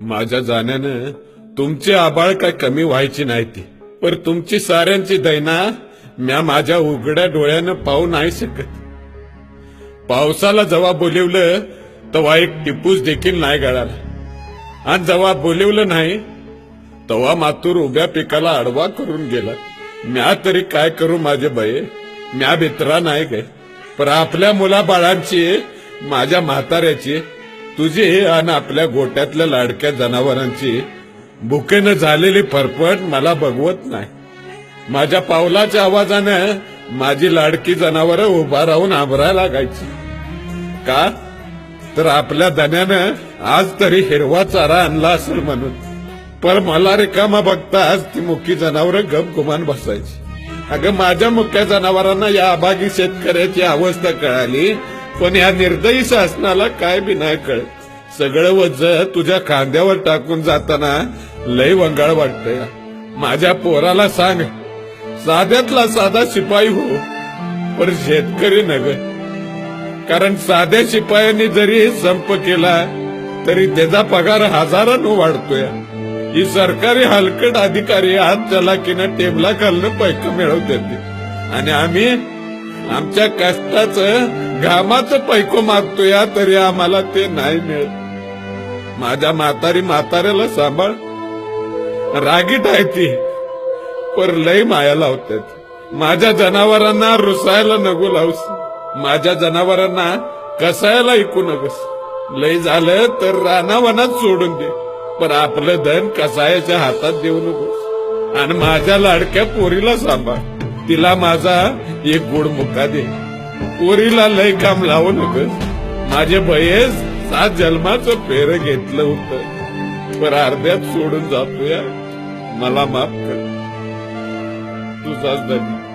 माझ्या जाण्यानं तुमची आबाळ काय कमी व्हायची नाही ती, पर तुमची साऱ्यांची दैना म्या माझ्या उघड्या डोळ्यानं पाहू नाही शकत. पावसाला जेव्हा बोलिवलं तेव्हा एक टिपूस देखील नाही गळाला, आणि जेव्हा बोलिवलं नाही तेव्हा मातूर उभ्या पिकाला आडवा करून गेला. म्या तरी काय करू माझे बये, म्या भित्रा नाही गे, पर आपल्या मुलाबाळांची, माझ्या म्हाताऱ्याची, तुझी आणि आपल्या गोट्यातल्या लाडक्या जनावरांची भुकेनं झालेली फरफट मला बघवत नाही. माझ्या पावलाच्या आवाजानं माझी लाडकी जनावरं उभा राहून आंबरायला लागायची. का तर आपल्या धन्यानं आज तरी हिरवा चारा आणला असेल म्हणून. पर मला रिकामा बघताच ती मुकी जनावरं गपगुमान बसायची. अगं माझ्या मुक्या जनावरांना या अभागी शेतकऱ्याची अवस्था कळाली, पण या निर्दयी शासनाला काय बी नाही कळत. सगळं वज तुझ्या खांद्यावर टाकून जाताना लय वंगाळ वाटतंय. माझ्या पोराला सांग, साध्यातला साधा शिपाई हो, पण शेतकरी नग. कारण साध्या शिपायांनी जरी संप केला तरी त्याचा पगार हजारांनो वाढतोय. ही सरकारी हलकट अधिकारी हात चलाकीनं टेबला खालनं पैक मिळवते, आणि आम्ही आमच्या कष्टाचं घामाचं पैको मागतोय, तरी आम्हाला ते नाही मिळत. माझ्या म्हाताऱ्याला सांभाळ. रागीट आहे ती, पर लय माया लावतात. माझ्या जनावरांना रुसायला नको लावूस, माझ्या जनावरांना कसायला ऐकू नकोस. लय झालं तर रानावनात सोडून दे, पण आपलं धन कसायाच्या हातात देऊ नकोस. आणि माझ्या लाडक्या पोरीला सांभाळ, तिला माझा एक गोड मुका दे. पोरीला लय काम लावू नकोस. माझे बयेस 7 जन्माचं फेर घेतलं होतं, पण अर्ध्यात सोडून जातोय. मला माफ कर. तुझाच धनी.